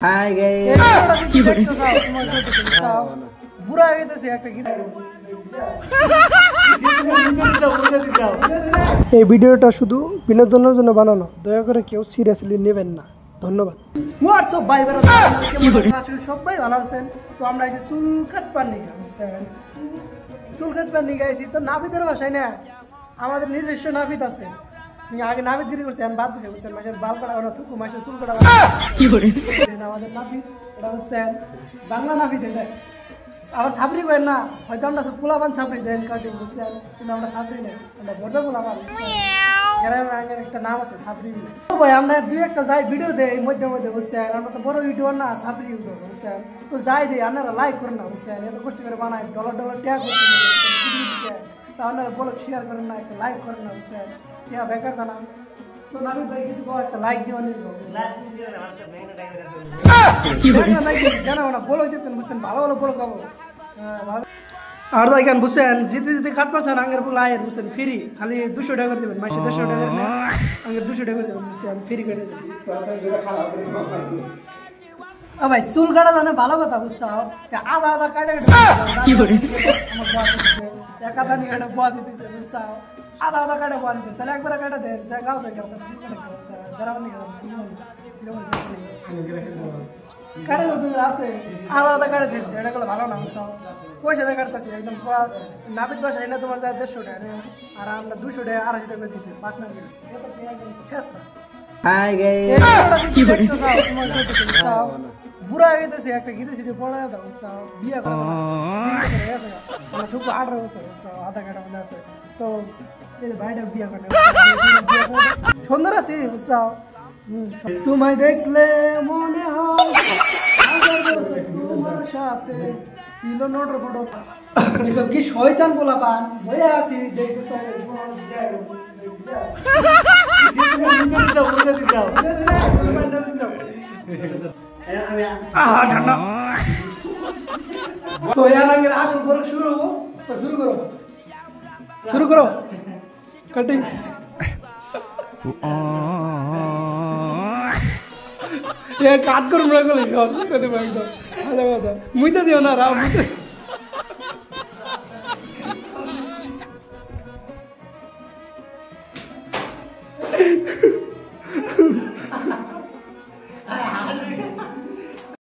Hi guys কি বলে বুড়া হয়ে গেছে একটা কি এই ভিডিওটা শুধু বিনোদনের জন্য বানানো, দয়া করে কেউ সিরিয়াসলি নেবেন না। ধন্যবাদ। হোয়াটসঅ্যাপ ভাই বেরা কেমন আছেন? সবাই ভালো আছেন? তো আমরা এসে চুল কাটবার নিয়ে আসছেন, চুল কাটবার নিয়ে গেছি। তো নাপিতের ভাষায় না, আমাদের নিজস্ব নাপিত আছে। আগে নাপিত গিরি করছে, এখন বাদ দিছে বুঝছেন। মাসের বাল কাটা না, থুকু মাসের চুল কাটা কি করে আমাদের নাপিত। এটা হচ্ছেন বাংলা নাপিত। এটা আবার সাবরি করেন না, হয়তো আমরা পোলাপান সাবরি দেন কাটিং বুঝছেন, কিন্তু আমরা সাবরি নেই, আমরা বর্ধা পোলাপান। গ্রামের একটা নাম আছে সাবরি। তো ভাই আমরা দুই একটা যাই ভিডিও দেয় মধ্যে মধ্যে বুঝছেন। আমরা তো বড় ইউটিউবার না, সাবরি ইউটিউবার বুঝছেন। তো যাই দিই, আপনারা লাইক করেন না বুঝছেন। এত কষ্ট করে বানাই, ডলার ট্যাগ করছেন, তা আপনারা বলো শেয়ার করেন না, একটা লাইক করেন না বুঝছেন। ইয়া বেকার জানান। তো নাবিদ ভাই কিছু একটা লাইক দিও নি, জানা না বলো দিতেন বুঝছেন। ভালো ভালো বলো খাবো আর তাই কেন বুঝছেন। জিতে জিতে কাট পারছেন আঙ্গের বলে আয়ের বুঝছেন ফ্রি, খালি 200 টাকা করে দেবেন, মাসে 150 টাকা করে আঙ্গের 200 টাকা করে দেবেন বুঝছেন, ফ্রি করে দেবেন। ভাই চুল কাটা জানে ভালো কথা বুঝছো, আধা আধা কাটে কি করে এক আধা নিয়ে কাটা বোয়া দিতেছে বুঝছো, আধা আধা কাটে বোয়া দিতে, তাহলে একবার কাটা দেন গাও থেকে কাটে আছে আধা আধা কাটে দিচ্ছে। এটা করলে ভালো না বুঝছো, পয়সা দিয়ে কাটতেছি একদম নাপিত বাসা এনে তোমার যায় 150 টাকা, আর আমরা 200 টাকা 250 টাকা করে দিচ্ছি পার্টনার শেষ না। हाय गाइस বুড়া হয়ে গেছে একটা গীতে সিটি পড়া দাও বিয়ে করে ঠুকু 18 বছর আধা ঘন্টা মধ্যে আছে। তো এই ভাইটা বিয়ে করে সুন্দর আছে বুঝছো। তোমায় দেখলে মনে হয় তোমার সাথে ছিল নোটর ফটো। এসব কি শয়তান বলা পান বইয়া আছি দেখতে চাই তো यार আসল বর্গ শুরু তো শুরু করো কাটিং। এ কাট করুন না গলে কথা একদম ভালো কথা মুই তো দিও না রাও মুই